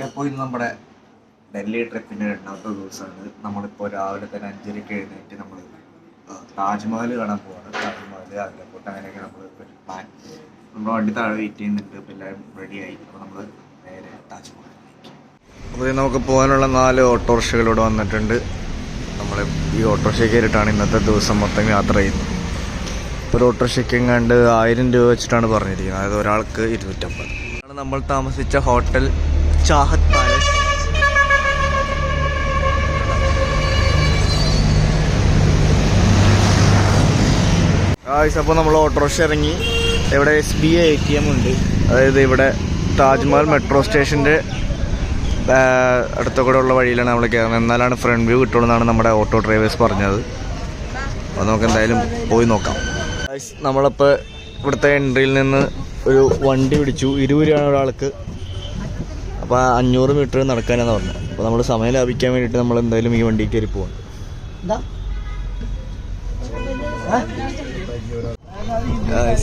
അപ്പോൾ ഇന്ന് നമ്മുടെ ഡൽഹി ട്രിപ്പിൻ്റെ രണ്ടാമത്തെ ദിവസമാണ്. നമ്മളിപ്പോൾ രാവിലെ തന്നെ 5:30 എഴുന്നേറ്റ് നമ്മൾ താജ്മഹൽ കാണാൻ പോവാണ്. താജ്മഹൽ, ആഗ്രാഫോർട്ട്, അങ്ങനെയൊക്കെ നമ്മൾ ഒരു പ്ലാൻ. നമ്മുടെ വണ്ടി താഴെ വെയിറ്റ് ചെയ്യുന്നുണ്ട്. അപ്പോൾ എല്ലാവരും റെഡിയായി. അപ്പോൾ നമ്മൾ നേരെ താജ്മഹലിലേക്ക്. അപ്പോൾ നമുക്ക് പോകാനുള്ള 4 ഓട്ടോറിക്ഷകളിലൂടെ വന്നിട്ടുണ്ട്. നമ്മൾ ഈ ഓട്ടോറിക്ഷ കയറിയിട്ടാണ് ഇന്നത്തെ ദിവസം മൊത്തം യാത്ര ചെയ്യുന്നത്. ഒരു ഓട്ടോറിക്ഷയ്ക്ക് എങ്ങാണ്ട് 1000 രൂപ വെച്ചിട്ടാണ് പറഞ്ഞിരിക്കുന്നത്. അതായത് ഒരാൾക്ക് 250. ആണ് നമ്മൾ താമസിച്ച ഹോട്ടൽ ചാഹത് പാലസ്. അപ്പോൾ നമ്മൾ ഓട്ടോറിക്ഷ ഇറങ്ങി. ഇവിടെ SBI ATM ഉണ്ട്. അതായത് ഇവിടെ താജ്മഹൽ മെട്രോ സ്റ്റേഷൻ്റെ അടുത്ത കൂടെ ഉള്ള വഴിയിലാണ് നമ്മൾ കയറുന്നത്. എന്നാലാണ് ഫ്രണ്ട് വ്യൂ കിട്ടുള്ളൂ എന്നാണ് നമ്മുടെ ഓട്ടോ ഡ്രൈവേഴ്സ് പറഞ്ഞത്. അപ്പോൾ നമുക്ക് എന്തായാലും പോയി നോക്കാം. നമ്മളിപ്പോൾ ഇവിടുത്തെ എൻട്രിയിൽ നിന്ന് ഒരു വണ്ടി പിടിച്ചു. 20 രൂപയാണ് ഒരാൾക്ക്. അപ്പോൾ 500 മീറ്റർ നടക്കാനാണ് പറഞ്ഞത്. അപ്പോൾ നമ്മൾ സമയം ലാഭിക്കാൻ വേണ്ടിയിട്ട് നമ്മൾ എന്തായാലും ഈ വണ്ടി കയറി പോകണം.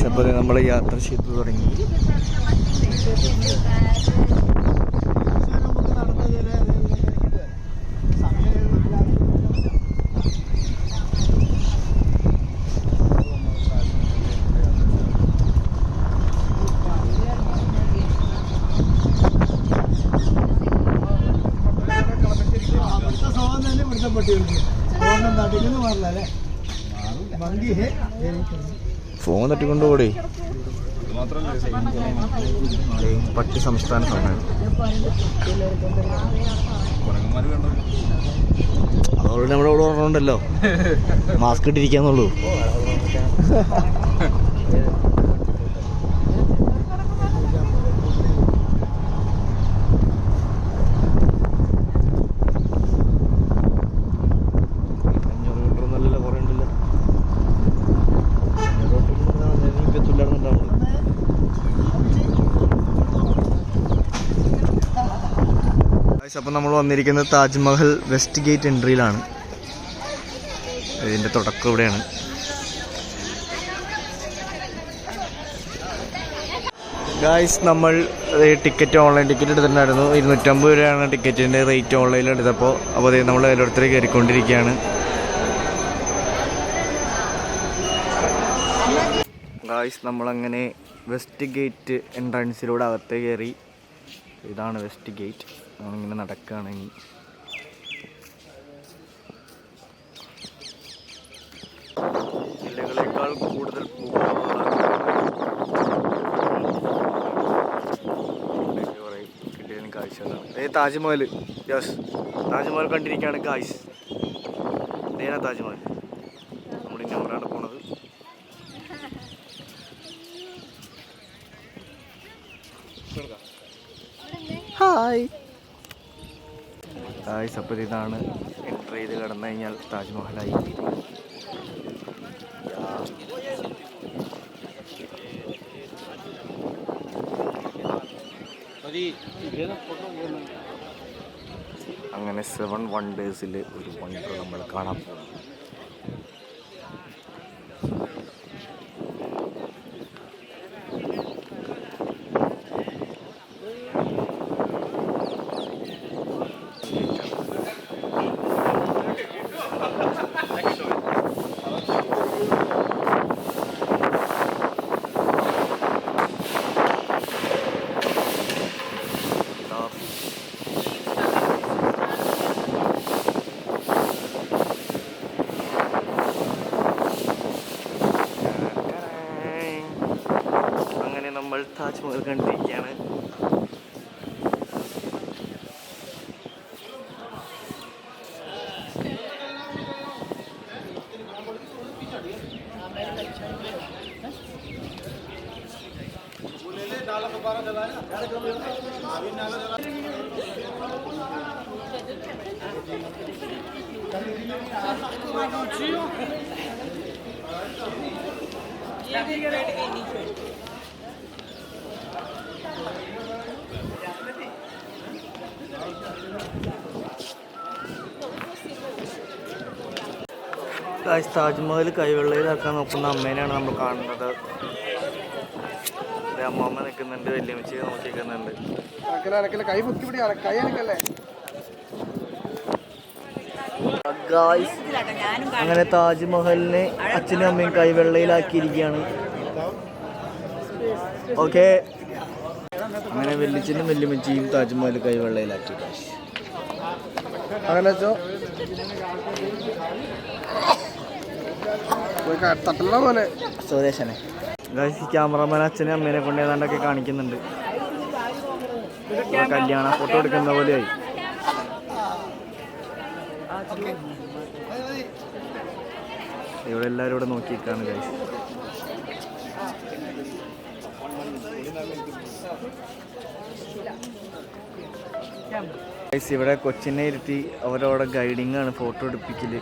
അപ്പോൾ നമ്മൾ യാത്ര ചെയ്തു തുടങ്ങി. ഫോൺ തട്ടിക്കൊണ്ട് ഓടി. പട്ടി സംസ്ഥാന സമ്മേളനം അതോടെ നമ്മുടെ ഇവിടെ പറഞ്ഞുണ്ടല്ലോ മാസ്ക് ഇട്ടിരിക്കാന്നുള്ളൂ. അപ്പോൾ നമ്മൾ വന്നിരിക്കുന്നത് താജ്മഹൽ വെസ്റ്റ് ഗേറ്റ് എൻട്രിയിലാണ്. ഇതിൻ്റെ തുടക്കം ഇവിടെയാണ്. ഗായ്സ്, നമ്മൾ ടിക്കറ്റ് ഓൺലൈൻ ടിക്കറ്റ് എടുത്തിട്ടുണ്ടായിരുന്നു. 250 രൂപയാണ് ടിക്കറ്റിൻ്റെ റേറ്റ് ഓൺലൈനിൽ എടുത്തപ്പോൾ. അപ്പോൾ അത് നമ്മൾ ഓരോരുത്തർ കയറിക്കൊണ്ടിരിക്കുകയാണ്. ഗായ്സ്, നമ്മളങ്ങനെ വെസ്റ്റ് ഗേറ്റ് എൻട്രൻസിലൂടെ അകത്ത് കയറി. ഇതാണ് വെസ്റ്റ് ഗേറ്റ്. നമ്മളിങ്ങനെ നടക്കുകയാണെങ്കിൽ ജില്ലകളേക്കാൾ കൂടുതൽ കിട്ടിയതിന് കാഴ്ചകളാണ്. താജ്മഹൽ. യെസ്, താജ്മഹൽ കണ്ടിരിക്കുകയാണ് ഗായ്സ്. ഇതേനാ താജ്മഹൽ. നമ്മളിങ്ങനെ അങ്ങോട്ടാണ് പോണത്. ഹായ് ഗായ്സ്, അപ്പോൾ ഇതാണ് എൻ്റർ ചെയ്ത് കിടന്നു കഴിഞ്ഞാൽ താജ്മഹലായി. അങ്ങനെ 7 വണ്ടേഴ്സിൽ ഒരു വണ്ടർ നമ്മൾ കാണാൻ പോകും. നമ്മൾ താജ്മഹൽ കണ്ടിരിക്കുകയാണ്. താജ്മഹൽ കൈവെള്ളയിലാക്കാൻ നോക്കുന്ന അമ്മേനെയാണ് നമ്മൾ കാണുന്നത്. അമ്മമ്മ നിൽക്കുന്നുണ്ട്, വല്യമ്മച്ചി നോക്കിക്കുന്നുണ്ട്. അങ്ങനെ താജ്മഹലിനെ അച്ഛനും അമ്മയും കൈവെള്ളയിലാക്കിയിരിക്കുകയാണ്. ഓക്കെ, അങ്ങനെ വല്യച്ഛനും വല്യമ്മച്ചിയും താജ്മഹൽ കൈവെള്ളയിലാക്കി. അങ്ങനെ വെച്ചോ പോലെ സ്വദേശനെ ക്യാമറമാൻ അച്ഛനും അമ്മേനെ കൊണ്ട് ഏതാണ്ടൊക്കെ കാണിക്കുന്നുണ്ട്. കല്യാണ ഫോട്ടോ എടുക്കുന്ന പോലെയായി. ഇവിടെ എല്ലാവരും ഇവിടെ നോക്കിയിരിക്കാണ് ഗൈസ്. ഗൈസ് ഇവിടെ കൊച്ചിനെ ഇരുത്തി അവരവിടെ ഗൈഡിങ് ആണ്, ഫോട്ടോ എടുപ്പിക്കല്.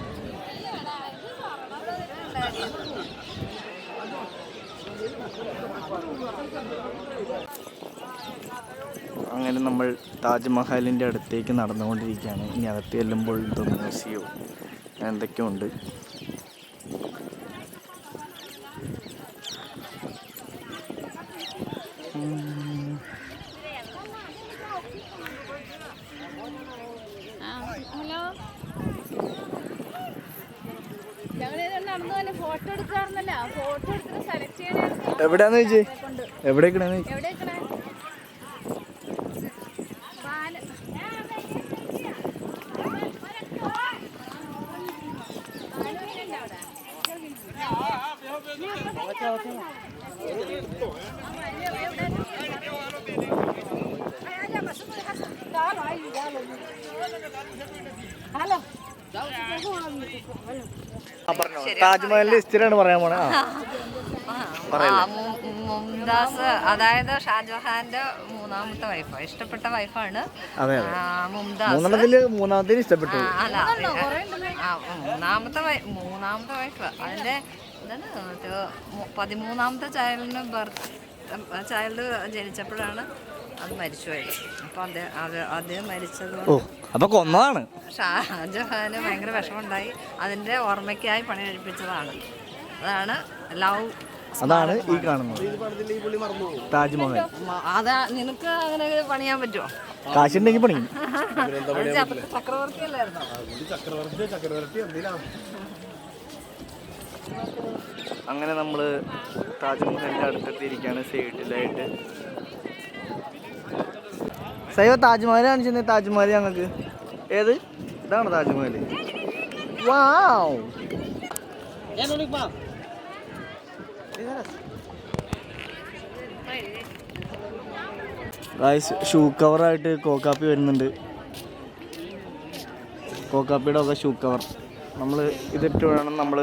അങ്ങനെ നമ്മൾ താജ്മഹലിൻ്റെ അടുത്തേക്ക് നടന്നുകൊണ്ടിരിക്കുകയാണ്. ഇനി അകത്ത് ചെല്ലുമ്പോൾ ഇത് മ്യൂസിയവും എന്തൊക്കെയോ ഉണ്ട്. എവിടെയാന്ന് ചോദിച്ചേ? എവിടേക്കണേന്ന് താജ്മഹലിന്റെ ഹിസ്റ്ററിയാണ് പറയാൻ പോണേ. മുംതാസ്, അതായത് ഷാജഹാന്റെ മൂന്നാമത്തെ വൈഫ്, ഇഷ്ടപ്പെട്ട വൈഫാണ് മുംതാസ്. മൂന്നാമത്തെ ഇഷ്ടപ്പെട്ടു. അല്ല, മൂന്നാമത്തെ വൈഫ്. അതിന്റെ എന്താണ് 13ാമത്തെ ചൈൽഡ് ജനിച്ചപ്പോഴാണ് അത് മരിച്ചുപോയത്. അപ്പൊ അദ്ദേഹം മരിച്ചത് കൊന്നതാണ്. ഷാജഹാന് ഭയങ്കര വിഷമമുണ്ടായി. അതിന്റെ ഓർമ്മയ്ക്കായി പണി കഴിപ്പിച്ചതാണ്. അതാണ് ലവ്. അതാണ് ഈ കാണുന്നത് താജ്മഹൽ. അതാ നിനക്ക് അങ്ങനെ പണിയാൻ പറ്റുമോ? കാശുണ്ടെങ്കിൽ പണിയും. ചക്രവർത്തി അല്ലായിരുന്നോ? അങ്ങനെ നമ്മള് താജ്മഹലിന്റെ അടുത്തെത്തിയിരിക്കുകയാണ്. സൈഡിലായിട്ട് സൈവ താജ്മഹൽ കാണിച്ചു. താജ്മഹൽ ഞങ്ങൾക്ക് ഏത് ഇതാണ് താജ്മഹൽ. വാവ്, ഷൂ കവറായിട്ട് കോക്കാപ്പി വരുന്നുണ്ട്. കോക്കാപ്പിയുടെ ഒക്കെ ഷൂ കവർ. നമ്മൾ ഇതിട്ട് വേണം നമ്മൾ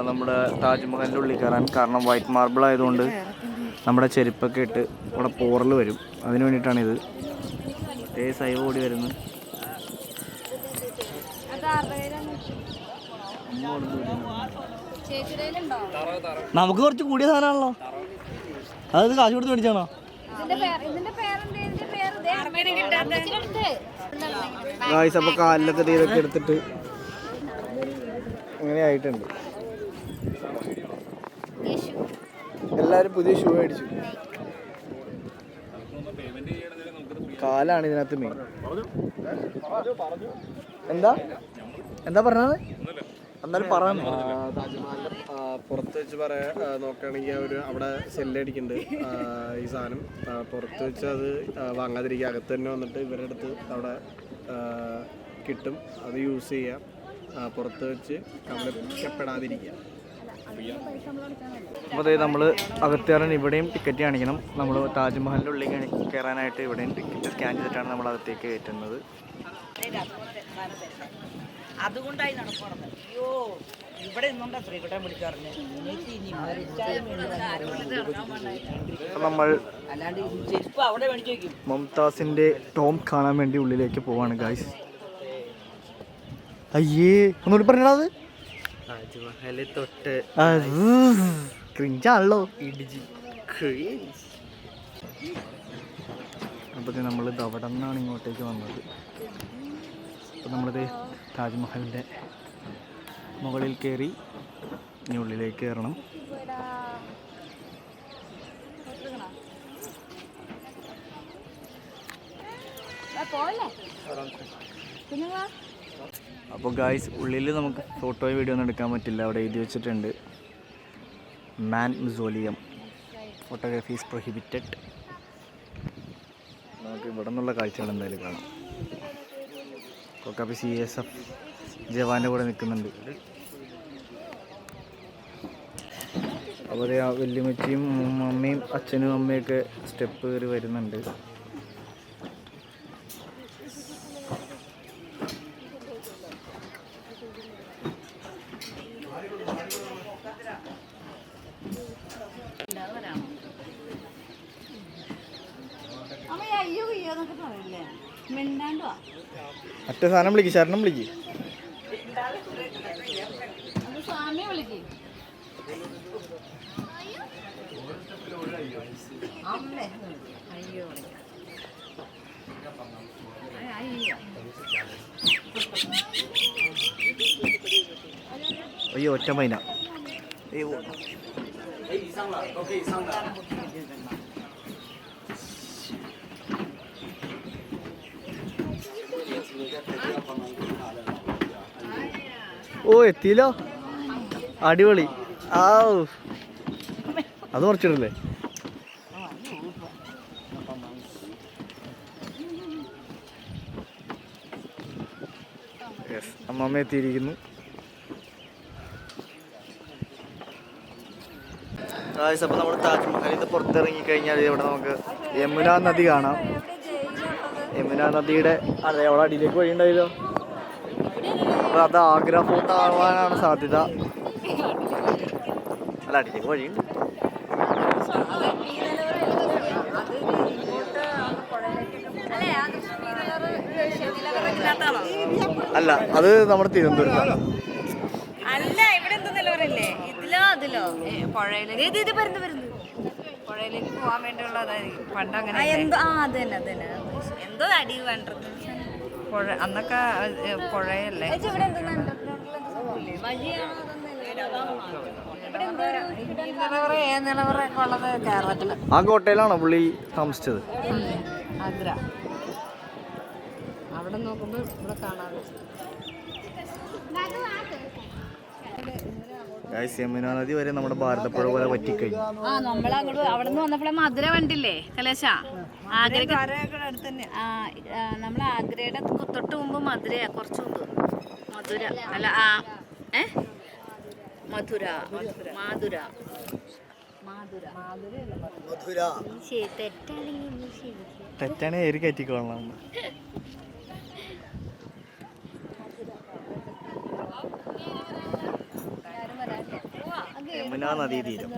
നമ്മുടെ താജ്മഹലിൻ്റെ ഉള്ളിൽ കയറാൻ. കാരണം വൈറ്റ് മാർബിൾ ആയതുകൊണ്ട് നമ്മുടെ ചെരുപ്പൊക്കെ ഇട്ട് ഇവിടെ പോറൽ വരും. അതിന് വേണ്ടിയിട്ടാണിത്. സൈവ് ഓടി വരുന്നു. നമുക്ക് കുറച്ച് കൂടിയ സാധനമാണല്ലോ. അതായത് കാശ് കൊടുത്ത് മേടിച്ചാണോ? ഗായ്സ്, അപ്പോൾ കാലിലൊക്കെ തീരൊക്കെ എടുത്തിട്ട് അങ്ങനെ ആയിട്ടുണ്ട്. എല്ലാവരും പുതിയ ഷൂ മേടിച്ചു. കാലാണ് ഇതിനകത്ത് മെയിൻ. എന്താ പറഞ്ഞത്? എന്നാലും പറഞ്ഞു. താജ്മഹലിന്റെ പുറത്ത് വെച്ച് നോക്കുകയാണെങ്കിൽ അവിടെ സെല്ലടിക്കുന്നുണ്ട്. ഈ സാധനം പുറത്ത് വെച്ച് അത് വാങ്ങാതിരിക്കുക. അകത്ത് തന്നെ വന്നിട്ട് ഇവരുടെ അടുത്ത് അവിടെ കിട്ടും. അത് യൂസ് ചെയ്യാം. പുറത്ത് വെച്ച് കവലപ്പെടാതിരിക്കുക. അപ്പോൾ അതായത് നമ്മൾ അകത്ത് കയറാൻ ഇവിടെയും ടിക്കറ്റ് കാണിക്കണം. നമ്മൾ താജ്മഹലിൻ്റെ ഉള്ളിൽ കയറാനായിട്ട് ഇവിടെയും ടിക്കറ്റ് സ്കാൻ ചെയ്തിട്ടാണ് നമ്മൾ അകത്തേക്ക് കയറ്റുന്നത്. അതുകൊണ്ടായി നടക്കുന്നത്. അയ്യോ, ഇവിടെ നിന്നുണ്ടാ ശ്രീകുട്ടൻ വിളിച്ചറിഞ്ഞ് നമ്മൾ അല്ലാണ്ട് ചെരുപ്പ് അവിടെ മേടിച്ചു വയ്ക്കും. മുംതാസിന്റെ ടോം കാണാൻ വേണ്ടി ഉള്ളിലേക്ക് പോവാണ് ഗായ്സ്. അയ്യേ, ഒന്നുകൂടി പറഞ്ഞത് താജ്മഹൽ തൊട്ട് ക്രിഞ്ചാണല്ലോ. അപ്പോൾ നമ്മൾ അവിടെ നിന്നാണ് ഇങ്ങോട്ടേക്ക് വന്നത്. അപ്പോൾ നമ്മളിത് താജ്മഹലിൻ്റെ മുകളിൽ കയറി ഇനി ഉള്ളിലേക്ക് കയറണം. അപ്പോൾ ഗായ്സ് ഉള്ളിൽ നമുക്ക് ഫോട്ടോയോ വീഡിയോ ഒന്നും എടുക്കാൻ പറ്റില്ല. അവിടെ എഴുതി വെച്ചിട്ടുണ്ട് മാൻ മ്യൂസിയം, ഫോട്ടോഗ്രാഫി ഈസ് പ്രൊഹിബിറ്റഡ്. നമുക്ക് ഇവിടെ നിന്നുള്ള കാഴ്ചകൾ എന്തായാലും കാണാം. കൊക്കാപ്പി CSF ജവാൻ്റെ കൂടെ നിൽക്കുന്നുണ്ട്. അപ്പോൾ ആ വല്യമ്മച്ചിയും അമ്മയും അച്ഛനും അമ്മയൊക്കെ സ്റ്റെപ്പ് കയറി വരുന്നുണ്ട്. മറ്റേ സാധനം വിളിക്കും, ശരണം വിളിക്കും. അയ്യോ ഒറ്റ മൈന. ഓ എത്തിയില്ലോ, അടിപൊളി. ആ അത് കുറച്ചിടല്ലേ. യെസ്, അമ്മമ്മ എത്തിയിരിക്കുന്നു. അപ്പോൾ നമ്മൾ താജ്മഹലിൽ പുറത്തിറങ്ങി കഴിഞ്ഞാൽ ഇവിടെ നമുക്ക് യമുന നദി കാണാം. യമുന നദിയുടെ അതെ അവിടെ അടിയിലേക്ക് വഴി ഉണ്ടായല്ലോ. അപ്പോൾ അത് ആഗ്ര ഫോർട്ട് ആവാനാണ് സാധ്യത. അല്ല അടിയിലേക്ക് വഴിയുണ്ട്. അല്ല അത് നമ്മുടെ തിരുവനന്തപുരത്താണ്. അല്ല ഇവിടെ എന്തോ നിലവറല്ലേ, ഇതിലോ അതിലോ പുഴയിലേക്ക് പുഴയിലേക്ക് പോകാൻ വേണ്ടിയുള്ള അതായിരിക്കും പണ്ട് അങ്ങനെ. എന്തോ അടി വേണ്ടത് പുഴ അന്നൊക്കെ പുഴയല്ലേ. നിലവറയൊക്കെ ഉള്ളത് കേരളത്തില്. ആ കോട്ടയിലാണോ പുള്ളി താമസിച്ചത്? ആഗ്ര. അവിടെ നോക്കുമ്പോൾ ഇവിടെ കാണാതെ യമുന നദി വരെ നമ്മുടെ ഭാരതപ്പുഴ പോലെ പറ്റിക്കഴിഞ്ഞു. നമ്മളങ്ങോട്ട് അവിടെ നിന്ന് വന്നപ്പോഴേ മധുര കണ്ടില്ലേ കലേശ? നമ്മൾ ആഗ്രയുടെ തൊട്ട് മുമ്പ് മധുരയാ, കുറച്ച് മുമ്പ് മധുര അല്ല മധുര മാധുര തെറ്റാണ് ഏറി കയറ്റിക്കൊള്ളണം. യമുന നദീതീരം.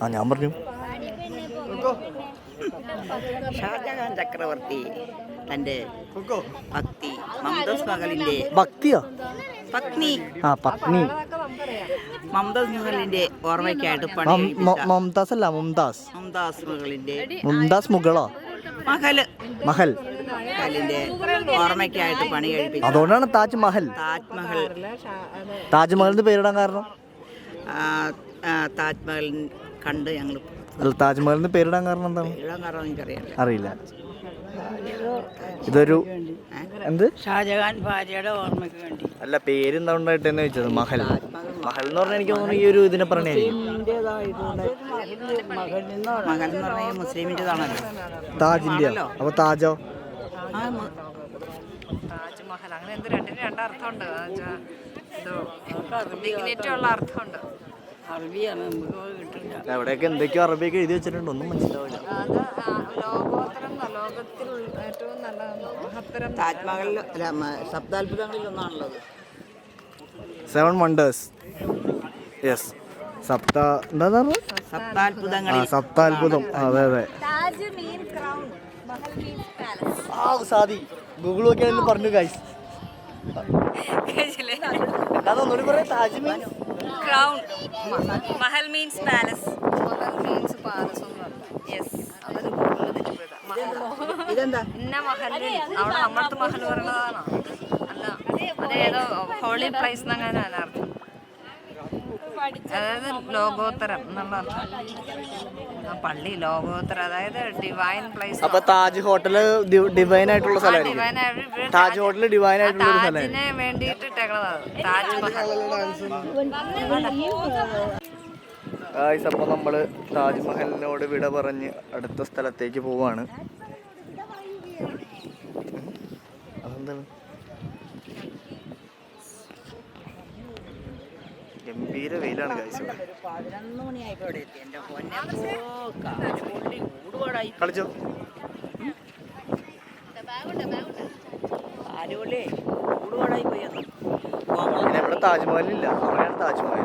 ആ ഞാൻ പറഞ്ഞു. ഷാജഹാൻ ചക്രവർത്തി തന്റെ ഭക്തി മംതാസ് മഹലിന്റെ ഭക്തിയോ പത്നി പത്നി മംതാസ് മഹലിന്റെ ഓർമ്മയ്ക്കായിട്ട് മംതാസ് അല്ല മുംതാസ്. മംതാസ് മഹലിന്റെ മുംതാസ് മുകളോ മഹൽ മഹലിന്റെ ഓർമ്മയ്ക്കായിട്ട് പണി കഴിപ്പിച്ചു. അതുകൊണ്ടാണ് താജ്മഹൽ. താജ്മഹലിന് പേരിടാൻ കാരണം താജ്മഹൽ കണ്ട് ഞങ്ങൾ താജ്മഹലിന് പേരിടാൻ കാരണം എന്താണ് അറിയില്ല. ഇതൊരു എന്ത് ഷാജഹാൻ ഭാര്യയുടെ ഓർമ്മയ്ക്ക് വേണ്ടി അല്ല പേരെന്തുകൊണ്ടായിട്ട് തന്നെ വെച്ചത് മഹൽ. മഹൽ എന്ന് പറഞ്ഞാൽ എനിക്ക് തോന്നുന്നു ഈ ഒരു ഇതിനെ പറഞ്ഞേ മഹൽ എന്ന് പറഞ്ഞാൽ മുസ്ലിമിൻ്റെതാണല്ലോ. താജിന്റെ അപ്പൊ താജോ താജ്മഹൽ അങ്ങനെ എന്ത് രണ്ടിനും രണ്ടർത്ഥമുണ്ട്. ഡിഗ്നിറ്റിയുള്ള അർത്ഥമുണ്ട്. അറബിയാണ്, നമുക്ക് കിട്ടില്ല. എവിടെയൊക്കെ എന്തൊക്കെയോ അറബിയൊക്കെ എഴുതി വെച്ചിട്ടുണ്ട്, ഒന്നും മനസ്സിലാവില്ല. ലോകത്തിൽ ഏറ്റവും നല്ല മഹത്തരം താജ്മഹലിൽ സപ്താത്ഭുതങ്ങളിൽ ഒന്നാണുള്ളത്. 7 വണ്ടേഴ്സ്. യെസ്, സപ്താത്ഭുതം. അതെ അതെ. സാദി ഗൂഗിൾ നോക്കിയാൽ പറഞ്ഞു ഗൈസ്. ഒന്നുകൂടി പറയാം. Taj means crown, Mahal means palace. Mahal means palace എന്ന് പറഞ്ഞു. യെസ്, അതൊരു ഗൂഗിളിൽ തെറ്റിപ്പോയതാ. ഇതെന്താ ഇന്ന മഹൽ അവിടെ നമ്മളടുത്ത് മഹൽ പറയണതാണോ? അല്ല, അതേതോ ഹോളി പ്ലേസ് എന്നങ്ങനെ അർത്ഥം. അതായത് ലോകോത്തരം എന്നുള്ള അർത്ഥം. പള്ളി ലോകോത്തരം, അതായത് ഡിവൈൻ പ്ലേസ്. അപ്പൊ താജ് ഹോട്ടല് ഡിവൈൻ ആയിട്ടുള്ള സ്ഥലമായിരിക്കും. താജ് ഹോട്ടല് ഡിവൈൻ ആയിട്ടുള്ള ഒരു സ്ഥലമാണ്. താജിനെ വേണ്ടിയിട്ട് ഇട്ടേക്കണതാണ് താജ്മഹൽ. അപ്പോൾ നമ്മൾ താജ്മഹലിനോട് വിട പറഞ്ഞ് അടുത്ത സ്ഥലത്തേക്ക് പോവാണ്. അതെന്താണ്? ഗംഭീര വെയിലാണ് ഗൈസ്. 11 മണിയായപ്പോ ഇവിടെ എത്തി. എന്റെ പൊന്നെ കാലുപൊള്ളി ഊടുപാടായി. കളിച്ചോ കാലുപൊള്ളി ഊടുപാടായി പോയി. പിന്നെ ഇവിടെ താജ്മഹലില്ല, അവിടെയാണ് താജ്മഹൽ.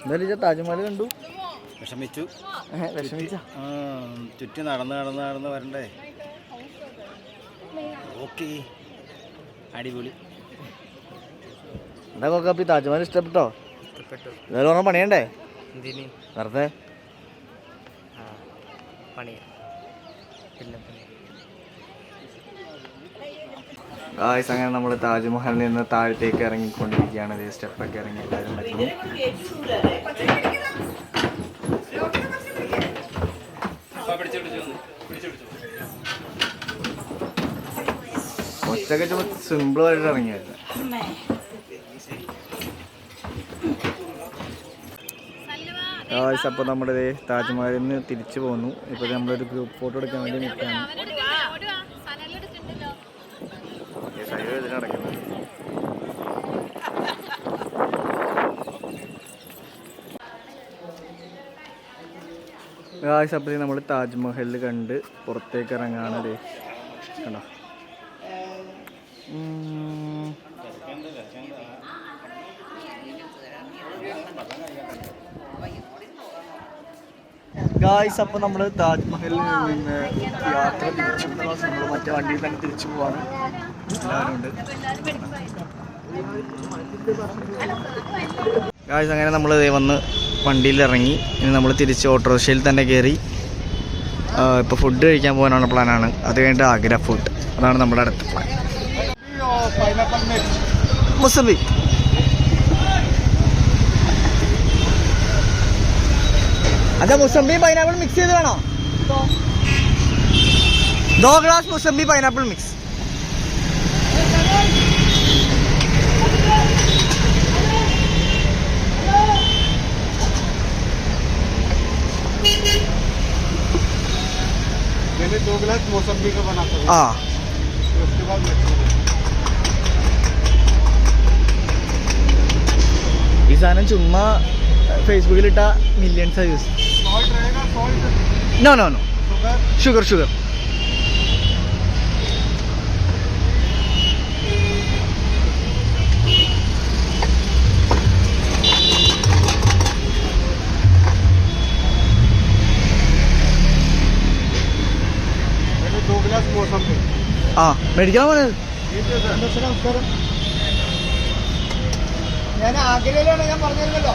എന്തായാലും താജ്മഹൽ കണ്ടു, വിഷമിച്ചു. വിഷമിച്ച ചുറ്റും നടന്ന് വരണ്ടേ. ഓക്കെ, അടിപൊളി. എന്താ നോക്കാം, താജ്മഹൽ ഇഷ്ടപ്പെട്ടോ? എന്തായാലും പറഞ്ഞാൽ പണിയണ്ടേ വെറുതെ ഗായ്സ്. അങ്ങനെ നമ്മൾ താജ്മഹലിൽ നിന്ന് താഴത്തേക്ക് ഇറങ്ങിക്കൊണ്ടിരിക്കുകയാണ്. ഇതേ സ്റ്റെപ്പൊക്കെ ഇറങ്ങി എല്ലാവരും പറ്റുന്നു. ഒറ്റക്ക് ചുമ്മാ സിമ്പിളായിട്ട് ഇറങ്ങിയായിരുന്നു. ഗായ്സ്, അപ്പോൾ നമ്മുടെ താജ്മഹലിൽ നിന്ന് തിരിച്ചു പോന്നു. ഇപ്പോൾ നമ്മളൊരു ഗ്രൂപ്പ് ഫോട്ടോ എടുക്കാൻ വേണ്ടി നിൽക്കുകയാണ്. നടക്കുന്നത് ഗായ്സ്. അപ്പോൾ നമ്മൾ താജ്മഹൽ കണ്ട് പുറത്തേക്ക് ഇറങ്ങാണ്. അതെ കണ്ടോ? ഗായ്സ്, അപ്പോൾ നമ്മൾ താജ്മഹലിൽ നിന്ന് യാത്ര തിരിച്ചു നമ്മൾ മറ്റേ വണ്ടിയിൽ തന്നെ തിരിച്ചു പോവാണ്. എല്ലാവരും ഉണ്ട് ഗായ്സ്. അങ്ങനെ നമ്മൾ വന്ന് വണ്ടിയിൽ ഇറങ്ങി. ഇനി നമ്മൾ തിരിച്ച് ഓട്ടോറിക്ഷയിൽ തന്നെ കയറി ഇപ്പോൾ ഫുഡ് കഴിക്കാൻ പോകാനുള്ള പ്ലാനാണ്. അത് കഴിഞ്ഞിട്ട് ആഗ്ര ഫുഡ്, അതാണ് നമ്മുടെ അടുത്ത പ്ലാൻ. മുസംബി അതെ, മുസംബി പൈനാപ്പിൾ മിക്സ് ചെയ്ത് വേണോ? 2 ഗ്ലാസ് മുസംബി പൈനാപ്പിൾ മിക്സ്. मैंने 2 गिलास मौसम्बी का बनाता हूँ। हाँ, उसके बाद ഈ സാധനം ചുമ്മാ ഫേസ്ബുക്കിലിട്ട മില്യൺസ് യൂസ്. सॉल्ट रहेगा, salt no no no, sugar sugar. मैंने 2 गिलास मौसम्बी। ആ മേടിക്കാൻ പോണത്. ഞാൻ ആഗ്രയിലാണ്, ഞാൻ പറഞ്ഞിരുന്നല്ലോ.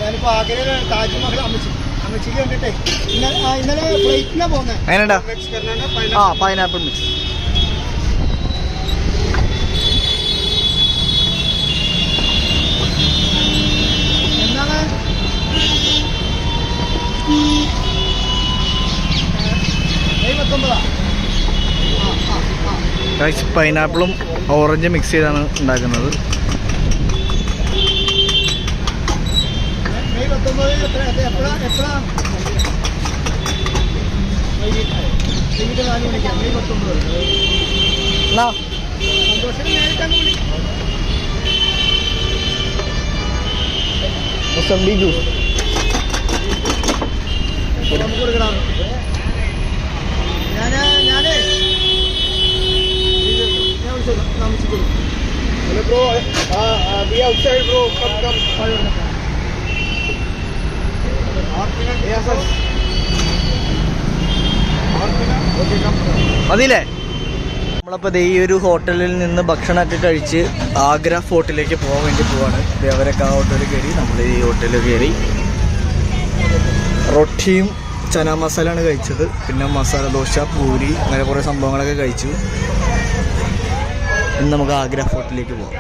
ഞാനിപ്പോൾ ആഗ്രയിലാണ്. താജ്മഹൽ അമ്മച്ചിക്ക് കണ്ടിട്ടേ ഇന്നലെ ഫ്ലൈറ്റിനാണ് പോകുന്നത്. എങ്ങനെയുണ്ടാ? മിക്സ് കർണാണ് ആ, പൈനാപ്പിൾ മിക്സ്. എന്താണ് പൈനാപ്പിളും ഓറഞ്ചും മിക്സ് ചെയ്താണ് ഉണ്ടാക്കുന്നത്. മെയ് 19 എപ്പോഴാണ്? വൈകിട്ട് 4 മണിക്ക്. മെയ് 19 എന്നാ സന്തോഷം നേരിട്ടാണ് വിളിക്കും. മുസംബി ജ്യൂസ്. നമുക്ക് കൊടുക്കണം. ഞാനേ ഞാൻ വിളിച്ചോളാം. താമസിക്കുന്നു. Hello bro, be outside bro, come മതിയില്ലേ? നമ്മളപ്പോൾ ഈ ഒരു ഹോട്ടലിൽ നിന്ന് ഭക്ഷണമൊക്കെ കഴിച്ച് ആഗ്ര ഫോർട്ടിലേക്ക് പോകാൻ വേണ്ടി പോവാണ്. അവരൊക്കെ ആ ഹോട്ടലിൽ കയറി, നമ്മൾ ഈ ഹോട്ടലിൽ കയറി. റൊട്ടിയും ചന മസാലയാണ് കഴിച്ചത്. പിന്നെ മസാല ദോശ, പൂരി, അങ്ങനെ കുറേ സംഭവങ്ങളൊക്കെ കഴിച്ചു. ഇന്ന് നമുക്ക് ആഗ്ര ഫോർട്ടിലേക്ക് പോകാം.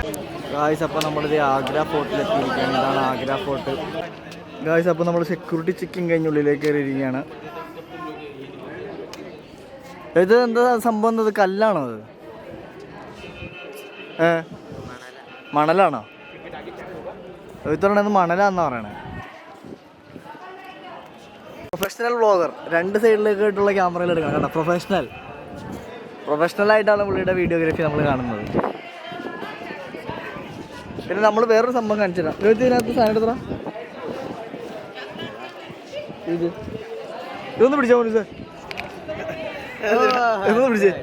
ഗായ്സ്, അപ്പോൾ നമ്മളിത് ആഗ്ര ഫോർട്ടിലെത്തിയിരിക്കുകയാണ്. ഇതാണ് ആഗ്ര ഫോർട്ട്. ഗായ്സ്, അപ്പോൾ നമ്മൾ സെക്യൂരിറ്റി ചെക്കിങ് കഴിഞ്ഞ് ഉള്ളിലേക്ക് കയറിയിരിക്കുകയാണ്. ഇത് എന്താ സംഭവം? എന്നത് കല്ലാണോ അത്? മണലാണോ? ഇത് മണലാന്നാ പറയണേ. പ്രൊഫഷണൽ വ്ളോഗർ, 2 സൈഡിലേക്കായിട്ടുള്ള ക്യാമറയിൽ എടുക്കണം കേട്ടോ. പ്രൊഫഷണലായിട്ടാണ് പുള്ളിയുടെ വീഡിയോഗ്രാഫി നമ്മൾ കാണുന്നത്. പിന്നെ നമ്മൾ വേറൊരു സംഭവം കാണിച്ചു തരാം. ഇതിനകത്ത് സാധനം എടുത്തറ, ഇതൊന്ന് പിടിച്ചാൽ മതി സാർ. ഇതൊന്ന് പിടിച്ചേ.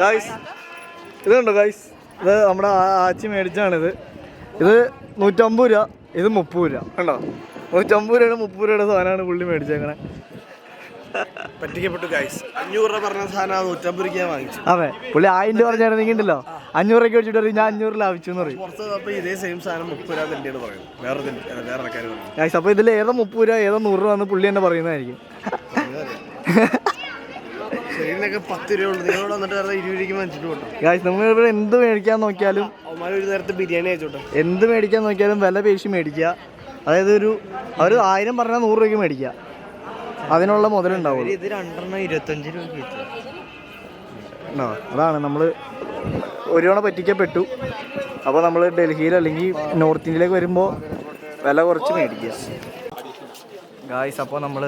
ഗായ്സ്, ഇത് കണ്ടോ ഗായ്സ്? ഇത് നമ്മുടെ ആച്ചി മേടിച്ചാണിത്. ഇത് 150 രൂപ, ഇത് 30 രൂപ. കണ്ടോ? 150 രൂപയുടെ 30 രൂപയുടെ സാധനമാണ് പുള്ളി മേടിച്ചേക്കണേ. പറ്റിക്കപ്പെട്ടു ഗൈസ്. 500 രൂപ പറഞ്ഞ സാധനം 150 രൂപയ്ക്ക് വാങ്ങിച്ചു. അതെ, പുള്ളി 1000 രൂപ പറഞ്ഞായിരുന്നെങ്കിൽ ഉണ്ടല്ലോ 500 രൂപയ്ക്ക് വെച്ചിട്ട് പറയും ഞാൻ 500 ലാഭിച്ചു എന്ന് പറയും. പുറത്ത് ഇതേ സെയിം സാധനം 30 രൂപ തന്നെയാണ് പറയുന്നത്. വേറെ ആൾക്കാർ പറയും. ഗായ്സ്, അപ്പോൾ ഇതിൽ ഏതോ 30 രൂപ ഏതോ 100 രൂപ എന്ന് പുള്ളി തന്നെ പറയുന്നതായിരിക്കും. ശരീരനൊക്കെ 10 രൂപ ഉള്ളു. നിങ്ങളോട് വന്നിട്ട് വേറെ 20 രൂപയ്ക്ക് വാങ്ങിച്ചിട്ട് പോട്ടോ. ഗായ്സ്, നമ്മൾ ഇവിടെ എന്ത് മേടിക്കാൻ നോക്കിയാലും, അവന്മാർ ഒരു നേരത്തെ ബിരിയാണി അയച്ചോട്ടെ. എന്ത് മേടിക്കാൻ നോക്കിയാലും വില പേശി മേടിക്കുക. അതായത് അവർ 1000 പറഞ്ഞാൽ 100 രൂപയ്ക്ക് മേടിക്കുക. അതിനുള്ള മുതലുണ്ടാവും. ഇത് 2 25 രൂപ. അതാണ് നമ്മൾ ഒരു തവണ പറ്റിക്കപ്പെട്ടു. അപ്പോൾ നമ്മൾ ഡൽഹിയിൽ അല്ലെങ്കിൽ നോർത്ത് ഇന്ത്യയിലേക്ക് വരുമ്പോൾ വില കുറച്ച് മേടിക്കുക. ഗായ്സ്, അപ്പോൾ നമ്മൾ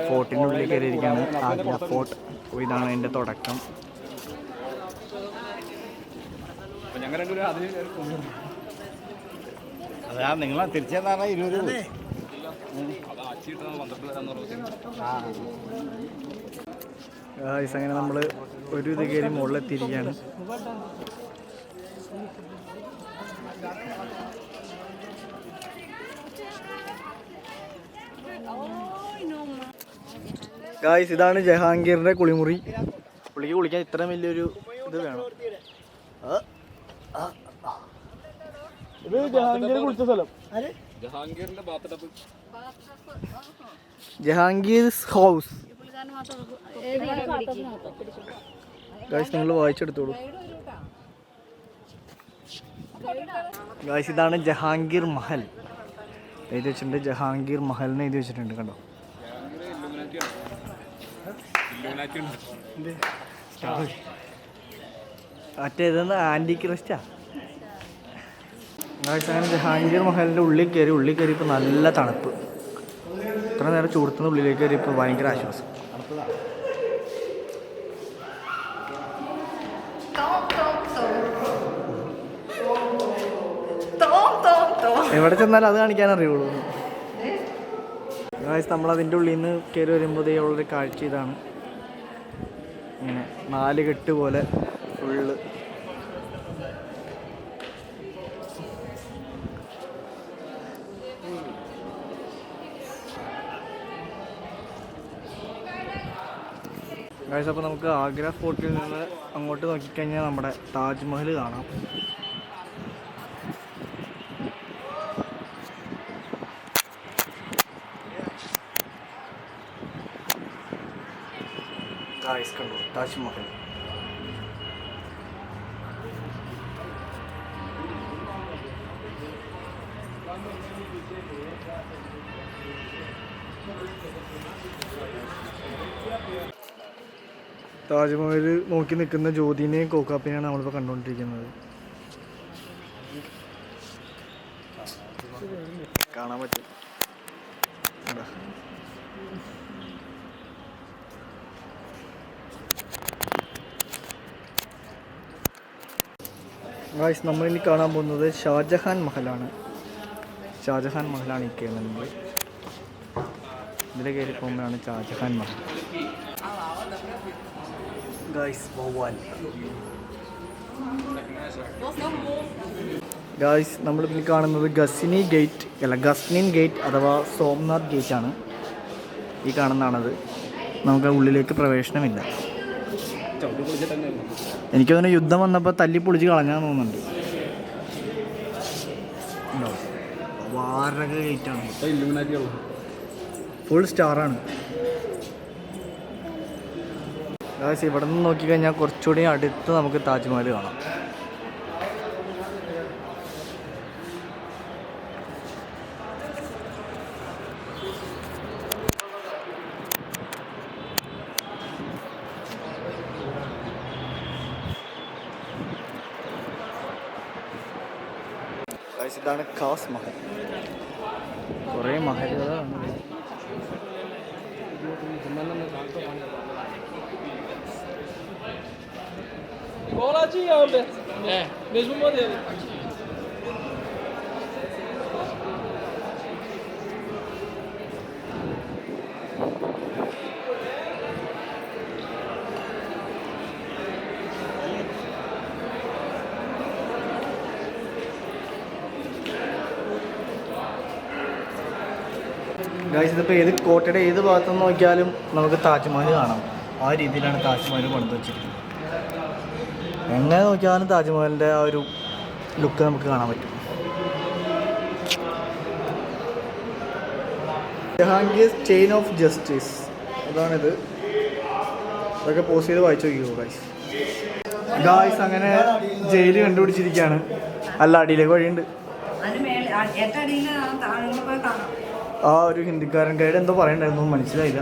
ഫോർട്ടിൻ്റെ ഉള്ളിൽ കയറിയിരിക്കുകയാണ്. ആഗ്ര ഫോർട്ട്. ഇതാണ് എൻ്റെ തുടക്കം. അതാ നിങ്ങൾ തിരിച്ചെന്ന് പറഞ്ഞാൽ 20 രൂപ. ഗായ്സ്, അങ്ങനെ നമ്മൾ ഒരു ഇത് കയറി മുകളിലെത്തിയിരിക്കുകയാണ്. ഗായ്സ്, ഇതാണ് ജഹാംഗീറിൻ്റെ കുളിമുറി. പുള്ളിക്ക് കുളിക്കാൻ ഇത്ര വലിയൊരു ഇത് വേണം. ഇത് ജഹാംഗീർ കുളിച്ച സ്ഥലം. ജഹാംഗീർസ് ഹൗസ്. ഗായ്സ്, നിങ്ങൾ വായിച്ചെടുത്തോളൂ. ഗായ്സ്, ഇതാണ് ജഹാംഗീർ മഹൽ. എഴുതി വെച്ചിട്ടുണ്ട് ജഹാംഗീർ മഹൽ എന്ന് എഴുതി വെച്ചിട്ടുണ്ട്. കണ്ടോ? മറ്റേതെന്ന് ആൻറ്റി ക്രിസ്റ്റാ. ഗായ്സ്, അങ്ങനെ ജഹാംഗീർ മഹലിൻ്റെ ഉള്ളിൽ കയറിയപ്പോൾ നല്ല തണുപ്പ്. ഇത്ര നേരം ചൂടുത്തുന്ന ഉള്ളിലേക്ക് കയറിയപ്പോൾ ഭയങ്കര ആശ്വാസം. എവിടെ ചെന്നാലും അത് കാണിക്കാൻ അറിയുള്ളൂ. ഗായ്സ്, നമ്മളതിൻ്റെ ഉള്ളിൽ നിന്ന് കയറി വരുമ്പോൾ ഉള്ളൊരു കാഴ്ച ഇതാണ്. ഇങ്ങനെ 4 കെട്ട് പോലെ ഫുള്ള്. ഗായ്സ്, അപ്പോൾ നമുക്ക് ആഗ്ര ഫോർട്ടിൽ നിന്ന് അങ്ങോട്ട് നോക്കിക്കഴിഞ്ഞാൽ നമ്മുടെ താജ്മഹൽ കാണാം. ഗായ്സ്, കണ്ടോ താജ്മഹൽ. താജ്മഹൽ നോക്കി നിൽക്കുന്ന ജ്യോതിനെയും കോക്കാപ്പിനെയാണ് നമ്മളിപ്പോൾ കണ്ടുകൊണ്ടിരിക്കുന്നത്. കാണാൻ പറ്റും. ഗായ്സ്, നമ്മളിനി കാണാൻ പോകുന്നത് ഷാജഹാൻ മഹലാണ്. ഷാജഹാൻ മഹലാണ് ഈ കേരളത്തിൽ. ഇതിൽ കയറി പോകുമ്പോഴാണ് ഷാജഹാൻ മഹൽ. ഗായ്സ്, ഗായ്സ്, നമ്മളിപ്പോൾ കാണുന്നത് ഗസ്നിൻ ഗേറ്റ് അഥവാ സോംനാഥ് ഗേറ്റ് ആണ്. ഈ കാണുന്നതാണത്. നമുക്ക് ഉള്ളിലേക്ക് പ്രവേശനമില്ല. എനിക്ക് തോന്നുന്നു യുദ്ധം വന്നപ്പോൾ തല്ലി പൊളിച്ച് കളഞ്ഞാന്ന് തോന്നുന്നുണ്ട്. വാരക ഗേറ്റാണ്, ഫുൾ സ്റ്റാറാണ്. ഇവിടെ നിന്ന് നോക്കിക്കഴിഞ്ഞാൽ കുറച്ചുകൂടി അടുത്ത് നമുക്ക് താജ്മഹൽ കാണാം. ഇതാണ് ഖാസ് മഹൽ. കുറേ മഹലുകളാണ്. ഗൈസ്, ഇതിപ്പോൾ ഏത് കോട്ടയുടെ ഏത് ഭാഗത്തു നിന്ന് നോക്കിയാലും നമുക്ക് താജ്മഹൽ കാണാം. ആ രീതിയിലാണ് താജ്മഹൽ പണിത് വെച്ചിരിക്കുന്നത്. എങ്ങനെ നോക്കിയാലും താജ്മഹലിൻ്റെ ആ ഒരു ലുക്ക് നമുക്ക് കാണാൻ പറ്റും. ജഹാംഗീർസ് ചെയിൻ ഓഫ് ജസ്റ്റിസ്, അതാണിത്. അതൊക്കെ പോസ്റ്റ് ചെയ്ത് വായിച്ചു നോക്കിയോ ഗൈസ്. ഗായ്സ്, അങ്ങനെ ജയിൽ കണ്ടുപിടിച്ചിരിക്കുകയാണ്. അല്ല, അടിയിലേക്ക് വഴിയുണ്ട്. ആ ഒരു ഹിന്ദിക്കാരൻ ഗൈഡ് എന്തോ പറയണ്ടായിരുന്നു, മനസ്സിലായില്ല.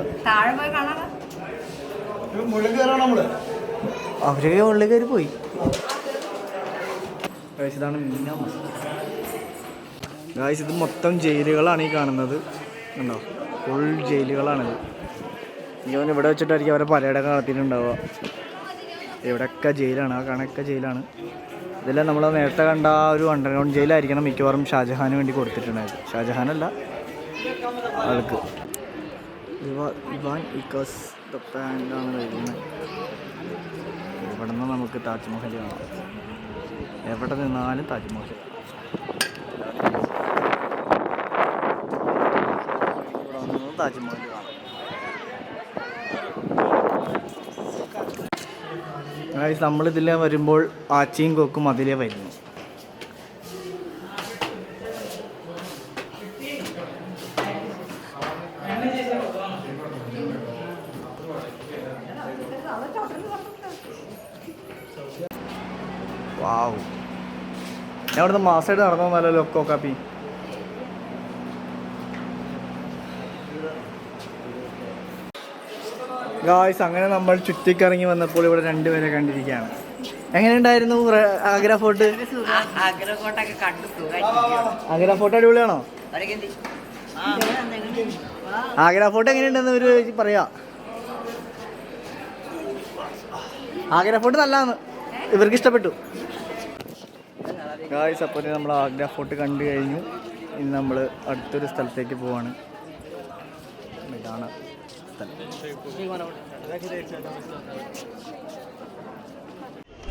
അവര് ഉള്ളിൽ കയറി പോയി. ഗായ്സ്, ഇതാണ് മീന മസ്ജിദ്. ഗായ്സ്, ഇത് മൊത്തം ജയിലുകളാണ് ഈ കാണുന്നത്. ഉണ്ടോ, ഫുൾ ജയിലുകളാണിത്. ഇവൻ ഇവിടെ വെച്ചിട്ടായിരിക്കും അവരെ പലയിടമൊക്കെ നടത്തിയിട്ടുണ്ടാവുക. ഇവിടെയൊക്കെ ജയിലാണ്, ആ കണക്കെ ജയിലാണ്. ഇതെല്ലാം നമ്മൾ നേരത്തെ കണ്ട ആ ഒരു അണ്ടർഗ്രൗണ്ട് ജയിലായിരിക്കണം മിക്കവാറും ഷാജഹാന് വേണ്ടി കൊടുത്തിട്ടുണ്ടായത്. ഷാജഹാനല്ല, ആൾക്ക് ഇവാൻ ഇക്കാസ് ദ പാൻഡാണ് കഴിക്കുന്നത്. ഇവിടെ നിന്ന് നമുക്ക് താജ്മഹൽ കാണാം. എവിടെ നിന്നാലും താജ്മഹൽ. ഇവിടെ നിന്ന് താജ്മഹൽ കാണാം. നമ്മളിതിലെ വരുമ്പോൾ ആച്ചിയും കൊക്കും അതിലേ വരുന്നു. വാവ്, ഞാൻ ഇവിടുന്ന് മാസമായിട്ട് നടന്നു വന്നാലോ ലൊക്കോ കാപ്പി. ഗായ്സ്, അങ്ങനെ നമ്മൾ ചുറ്റിക്കറങ്ങി വന്നപ്പോൾ ഇവിടെ രണ്ടുപേരെ കണ്ടിരിക്കുകയാണ്. എങ്ങനെയുണ്ടായിരുന്നു ആഗ്ര ഫോർട്ട്? ആഗ്ര ഫോർട്ട് അടിപൊളിയാണോ? ആഗ്ര ഫോർട്ട് എങ്ങനെയുണ്ടെന്ന് ഒരു പറയാ. ആഗ്ര ഫോർട്ട് നല്ലതാണ്, ഇവർക്ക് ഇഷ്ടപ്പെട്ടു. ഗായ്സ്, അപ്പോൾ നമ്മൾ ആഗ്ര ഫോർട്ട് കണ്ടു കഴിഞ്ഞു. ഇനി നമ്മൾ അടുത്തൊരു സ്ഥലത്തേക്ക് പോവാണ്. ഇതാണ് സ്ഥലം.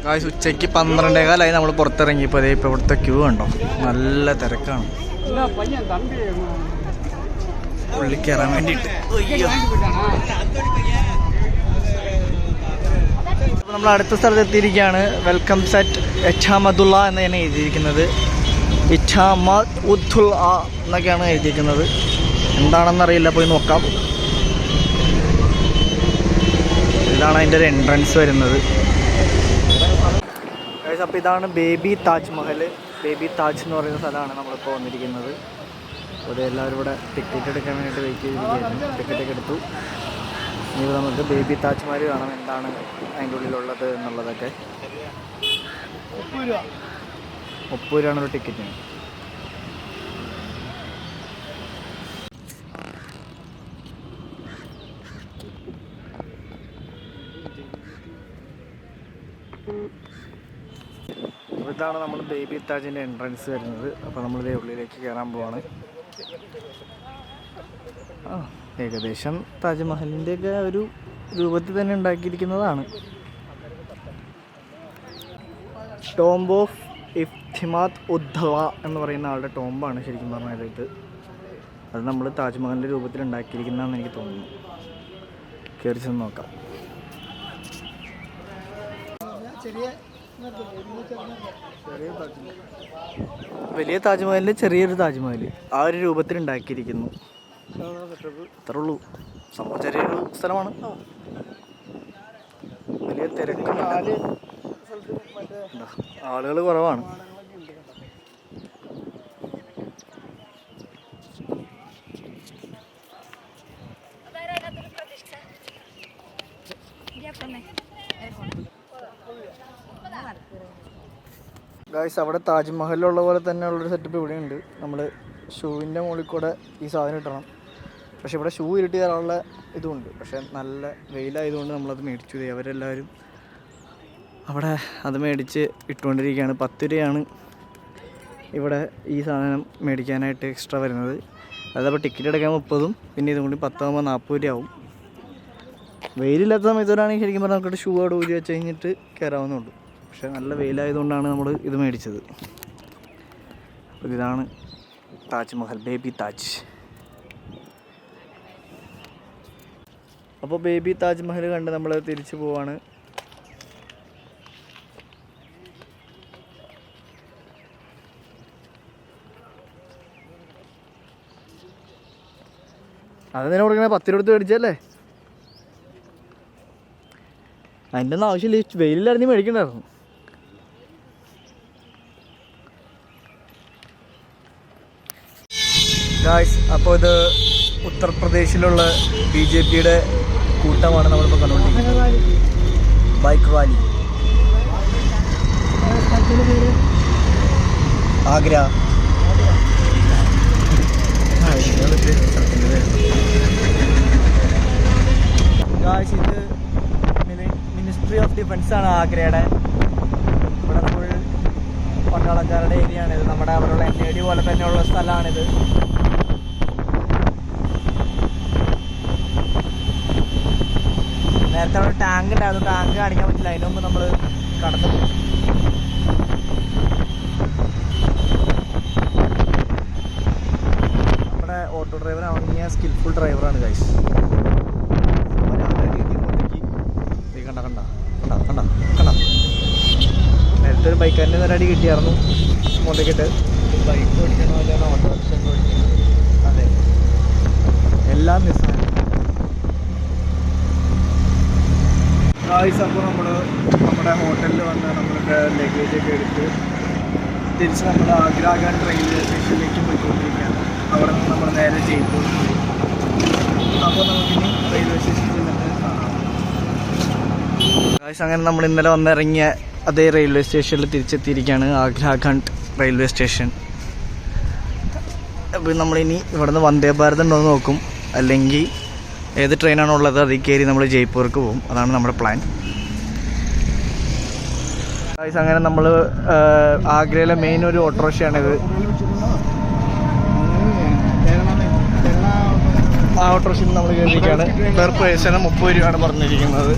ഗായ്സ്, ഉച്ചയ്ക്ക് 12:15 നമ്മൾ പുറത്തിറങ്ങിയപ്പോൾ ഇപ്പോൾ ഇവിടുത്തെ ക്യൂ കണ്ടോ, നല്ല തിരക്കാണ് ഉള്ളിൽ കയറാൻ വേണ്ടിയിട്ട്. അപ്പോൾ നമ്മൾ അടുത്ത സ്ഥലത്ത് എത്തിയിരിക്കുകയാണ്. വെൽക്കം സെറ്റ് ഇച്ഛാമദുള്ള എന്നാണ് എഴുതിയിരിക്കുന്നത്. ഇച്ഛാമദുല്ല എന്നൊക്കെയാണ് എഴുതിയിരിക്കുന്നത്. എന്താണെന്നറിയില്ല, പോയി നോക്കാം. ഇതാണ് അതിൻ്റെ ഒരു എൻട്രൻസ് വരുന്നത്. അപ്പോൾ ഇതാണ് ബേബി താജ്മഹൽ. ബേബി താജ് എന്ന് പറയുന്ന സ്ഥലമാണ് നമ്മളിപ്പോൾ വന്നിരിക്കുന്നത്. അപ്പോൾ എല്ലാവരും ഇവിടെ ടിക്കറ്റ് എടുക്കാൻ വേണ്ടിയിട്ട് വെയിറ്റ് ചെയ്തിരിക്കുകയായിരുന്നു. ടിക്കറ്റൊക്കെ എടുത്തു. ഇനി നമുക്ക് ബേബി താജ്മഹൽ കാണാം, എന്താണ് അതിൻ്റെ ഉള്ളിലുള്ളത് എന്നുള്ളതൊക്കെ. 30 രൂപയാണ് ഒരു ടിക്കറ്റിന്. ഇതാണ് നമ്മൾ ബേബി താജിൻ്റെ എൻട്രൻസ് വരുന്നത്. അപ്പോൾ നമ്മളിതേ ഉള്ളിലേക്ക് കയറാൻ പോവാണ്. ഏകദേശം താജ്മഹലിൻ്റെയൊക്കെ ഒരു രൂപത്തിൽ തന്നെ ഉണ്ടാക്കിയിരിക്കുന്നതാണ്. ടോംബ് ഓഫ് ഇഫ്തിമാദ് ഉദ്ദവ എന്ന് പറയുന്ന ആളുടെ ടോംബാണ് ശരിക്കും പറഞ്ഞത് ഇത്. അത് നമ്മൾ താജ്മഹലിൻ്റെ രൂപത്തിൽ ഉണ്ടാക്കിയിരിക്കുന്നതെന്ന് എനിക്ക് തോന്നുന്നു. കയറി ചെന്ന് നോക്കാം. വലിയ താജ്മഹലിന് ചെറിയൊരു താജ്മഹൽ ആ ഒരു രൂപത്തിൽ ഉണ്ടാക്കിയിരിക്കുന്നു. അത്രേ ഉള്ളൂ. സംഭവം ചെറിയൊരു സ്ഥലമാണ്. വലിയ തിരക്കില്ല, ആളുകൾ കുറവാണ്. ഗായ്സ്, അവിടെ താജ്മഹലിലുള്ള പോലെ തന്നെ ഉള്ളൊരു സെറ്റപ്പ് ഇവിടെ ഉണ്ട്. നമ്മൾ ഷൂവിൻ്റെ മുകളിൽ കൂടെ ഈ സാധനം ഇട്ടണം. പക്ഷെ ഇവിടെ ഷൂ ഇരിട്ട് കയറാനുള്ള ഇതുമുണ്ട്. പക്ഷെ നല്ല വെയിലായതുകൊണ്ട് നമ്മളത് മേടിച്ചു. അവരെല്ലാവരും അവിടെ അത് മേടിച്ച് ഇട്ടുകൊണ്ടിരിക്കുകയാണ്. 10 രൂപയാണ് ഇവിടെ ഈ സാധനം മേടിക്കാനായിട്ട് എക്സ്ട്രാ വരുന്നത്. അതപ്പോൾ ടിക്കറ്റ് എടുക്കാൻ 30, പിന്നെ ഇതും കൂടി 10 ആകുമ്പോൾ 40 രൂപയാവും. വെയിലില്ലാത്ത സമയത്തോടാണെങ്കിൽ ശരിക്കും പറഞ്ഞാൽ നമുക്കിട്ട് ഷൂ അവിടെ ഊരി വെച്ച് കഴിഞ്ഞിട്ട് കയറാവുന്നുള്ളൂ. പക്ഷേ നല്ല വെയിലായതുകൊണ്ടാണ് നമ്മൾ ഇത് മേടിച്ചത്. അപ്പോൾ ഇതാണ് താജ്മഹൽ, ബേബി താജ്. അപ്പോൾ ബേബി താജ്മഹൽ കണ്ട് നമ്മൾ തിരിച്ചു പോവാണ്. അതെന്തിനാ കൊടുക്കണേ? 10 രൂപ കൊടുത്ത് മേടിച്ചല്ലേ? അതിൻ്റെ ഒന്നും ആവശ്യമില്ല. വെയിലില്ലായിരുന്നു മേടിക്കണ്ടായിരുന്നു. ഗായ്സ്, അപ്പോൾ ഇത് ഉത്തർപ്രദേശിലുള്ള BJPയുടെ കൂട്ടമാണ് നമ്മളിപ്പോൾ കണ്ടുകൊണ്ടിരിക്കുന്നത്. Bike rally Agra. ഗായ്സ്, ഇത് മിനിസ്ട്രി ഓഫ് ഡിഫൻസ് ആണ് ആഗ്രയുടെ. ഇവിടെ ഫുൾ പട്ടാളക്കാരുടെ ഏരിയ ആണിത്. നമ്മുടെ അവിടെയുള്ള NAD പോലെ തന്നെയുള്ള സ്ഥലമാണിത്. നേരത്തെ അവിടെ ടാങ്ക് ഉണ്ടായിരുന്നു. ടാങ്ക് കാണിക്കാൻ പറ്റില്ല. അതിന് മുമ്പ് നമ്മൾ കടന്നു പോകും. നമ്മുടെ ഓട്ടോ ഡ്രൈവർ ആണെങ്കിൽ സ്കിൽഫുൾ ഡ്രൈവറാണ് ഗൈസ്. കണ്ട കണ്ട കണ്ട കണ്ട കണ്ട നേരത്തെ ഒരു ബൈക്കാരൻ്റെ ഒരടി കിട്ടിയായിരുന്നു മുതക്കിട്ട്. ബൈക്ക് ഓടിക്കണോ അല്ലാതെ ഓട്ടോറിക്ഷ ഓടിക്കണം. അതെ, എല്ലാം മിസ്സാണ്. അപ്പോൾ നമ്മൾ നമ്മുടെ ഹോട്ടലിൽ വന്ന് നമ്മളുടെ ലഗേജൊക്കെ എടുത്ത് തിരിച്ച് നമ്മൾ ആഗ്രാഖാൻ റെയിൽവേ സ്റ്റേഷനിലേക്ക് പോയിക്കൊണ്ടിരിക്കുകയാണ്. അവിടെ നിന്ന് നമ്മൾ നേരെ ജയ്പൂർ. അപ്പോൾ നമുക്കിനി റെയിൽവേ സ്റ്റേഷനിൽ ചെന്നിട്ട് കാണാം. അങ്ങനെ നമ്മൾ ഇന്നലെ വന്നിറങ്ങിയ അതേ റെയിൽവേ സ്റ്റേഷനിൽ തിരിച്ചെത്തിയിരിക്കുകയാണ്. ആഗ്രാഖാൻ റെയിൽവേ സ്റ്റേഷൻ. അപ്പോൾ നമ്മളിനി ഇവിടെ നിന്ന് വന്ദേ ഭാരത് ഉണ്ടോ എന്ന് നോക്കും. അല്ലെങ്കിൽ ഏത് ട്രെയിനാണോ ഉള്ളത് അതിൽ കയറി നമ്മൾ ജയ്പൂർക്ക് പോകും. അതാണ് നമ്മുടെ പ്ലാൻ. അങ്ങനെ നമ്മൾ ആഗ്രയിലെ മെയിൻ ഒരു ഓട്ടോറിക്ഷയാണിത്. ആ ഓട്ടോറിക്ഷയിൽ നമ്മൾ കയറിയിരിക്കുകയാണ്. പെർ പേഴ്സണ് 30 രൂപയാണ് പറഞ്ഞിരിക്കുന്നത്.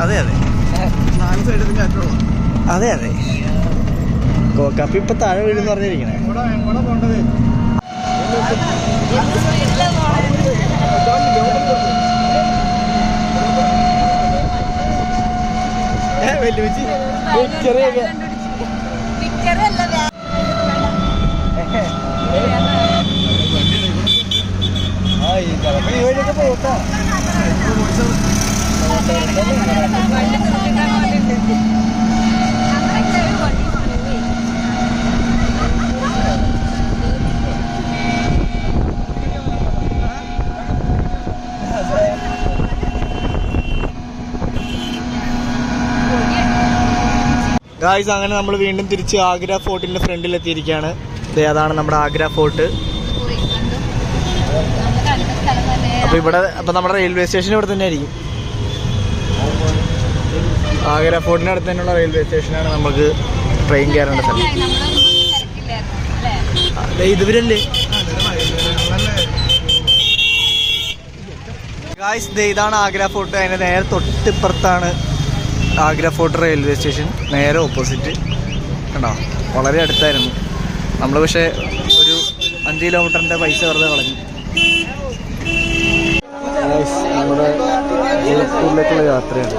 അതെ അതെ, 4 സൈഡിൽ കാറ്റുള്ളൂ. അതെ അതെ, കോക്കാപ്പി ഇപ്പൊ താഴെ വീഴുന്ന് പറഞ്ഞിരിക്കണേ. ചെറിയൊക്കെ ഈ വഴിയൊക്കെ പോട്ടാ. ഗായ്സ്, അങ്ങനെ നമ്മൾ വീണ്ടും തിരിച്ച് ആഗ്ര ഫോർട്ടിൻ്റെ ഫ്രണ്ടിലെത്തിയിരിക്കുകയാണ്. അതാണ് നമ്മുടെ ആഗ്ര ഫോർട്ട്. അപ്പോൾ നമ്മുടെ റെയിൽവേ സ്റ്റേഷൻ ഇവിടെ തന്നെ ആയിരിക്കും. ആഗ്ര ഫോർട്ടിൻ്റെ അടുത്ത് തന്നെയുള്ള റെയിൽവേ സ്റ്റേഷനാണ് നമുക്ക് ട്രെയിൻ കയറേണ്ട സ്ഥലം. ഇതുവരല്ലേ ഗായ്സ്, ഇതാണ് ആഗ്ര ഫോർട്ട്. അതിൻ്റെ നേരെ തൊട്ടിപ്പുറത്താണ് ആഗ്ര ഫോർട്ട് റെയിൽവേ സ്റ്റേഷൻ. നേരെ ഓപ്പോസിറ്റ് കണ്ടോ, വളരെ അടുത്തായിരുന്നു. നമ്മൾ പക്ഷേ ഒരു 5 കിലോമീറ്ററിൻ്റെ പൈസ വെറുതെ കളഞ്ഞു. നമ്മുടെ ജയ്പൂരിലേക്കുള്ള യാത്രയാണ്.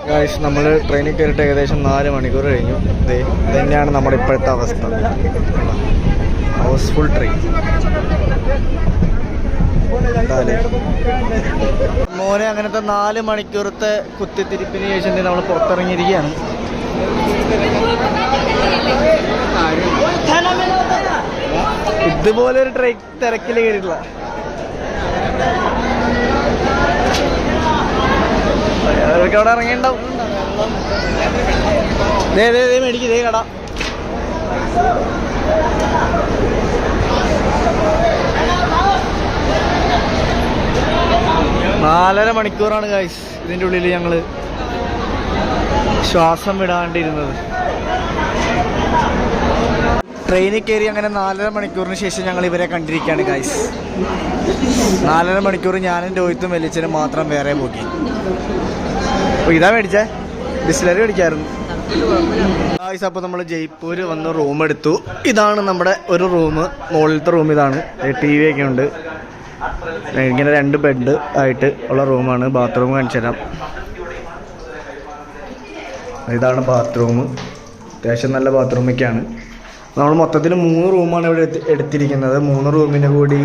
ഗായ്സ്, നമ്മൾ ട്രെയിനിൽ കയറിയിട്ട് ഏകദേശം 4 മണിക്കൂർ കഴിഞ്ഞു. ഇത് തന്നെയാണ് നമ്മുടെ ഇപ്പോഴത്തെ അവസ്ഥ. House full train. മോനെ, അങ്ങനത്തെ 4 മണിക്കൂറത്തെ കുത്തിത്തിരിപ്പിന് ശേഷം നമ്മൾ പുറത്തിറങ്ങിയിരിക്കുകയാണ്. ഇതുപോലൊരു ട്രെയിൻ തിരക്കിൽ കയറിയിട്ടില്ല. അവർക്ക് അവിടെ ഇറങ്ങിണ്ടാവും. മേടിക്കും ഇതേ കട. നാലര മണിക്കൂറാണ് ഗൈസ് ഇതിൻ്റെ ഉള്ളിൽ ഞങ്ങൾ ശ്വാസം വിടാണ്ടിരുന്നത്. ട്രെയിനിൽ കയറി അങ്ങനെ 4.5 മണിക്കൂറിന് ശേഷം ഞങ്ങൾ ഇവരെ കണ്ടിരിക്കുകയാണ് ഗൈസ്. 4.5 മണിക്കൂർ ഞാനും രോഹിത്തും വലിച്ചനും മാത്രം വേറെ പോക്കി. അപ്പോൾ ഇതാ മേടിച്ചേ, ബിസ്ലറി മേടിക്കായിരുന്നു ഗൈസ്. അപ്പോൾ നമ്മൾ ജയ്പൂർ വന്ന് റൂം എടുത്തു. ഇതാണ് നമ്മുടെ ഒരു റൂം. മുകളിലത്തെ റൂം ഇതാണ്. TV ഒക്കെ ഉണ്ട്. ഇങ്ങനെ 2 ബെഡ് ആയിട്ട് ഉള്ള റൂമാണ്. ബാത്റൂം കാണിച്ചു തരാം. ഇതാണ് ബാത്റൂം. അത്യാവശ്യം നല്ല ബാത്റൂമൊക്കെയാണ്. നമ്മൾ മൊത്തത്തിൽ 3 റൂമാണ് ഇവിടെ എടുത്തിരിക്കുന്നത്. 3 റൂമിന് കൂടി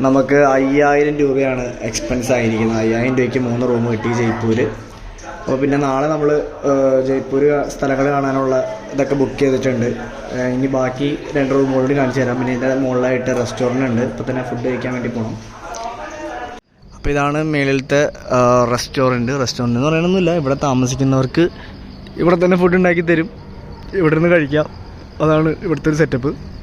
നമുക്ക് 5000 രൂപയാണ് എക്സ്പെൻസ് ആയിരിക്കുന്നത്. 5000 രൂപയ്ക്ക് 3 റൂം കിട്ടി ജയ്പൂർ. അപ്പോൾ പിന്നെ നാളെ നമ്മൾ ജയ്പൂർ സ്ഥലങ്ങൾ കാണാനുള്ള ഇതൊക്കെ ബുക്ക് ചെയ്തിട്ടുണ്ട്. ഇനി ബാക്കി 2 റൂം കൂടി കാണിച്ചു തരാം. പിന്നെ ഇതിൻ്റെ മുകളിലായിട്ട് റെസ്റ്റോറൻറ്റ് ഉണ്ട്. ഇപ്പോൾ തന്നെ ഫുഡ് കഴിക്കാൻ വേണ്ടി പോകണം. അപ്പോൾ ഇതാണ് മേളിലത്തെ റെസ്റ്റോറൻറ്റ് എന്ന് പറയണമെന്നില്ല. ഇവിടെ താമസിക്കുന്നവർക്ക് ഇവിടെ തന്നെ ഫുഡ് ഉണ്ടാക്കി തരും. ഇവിടെ നിന്ന് കഴിക്കാം. അതാണ് ഇവിടുത്തെ ഒരു സെറ്റപ്പ്.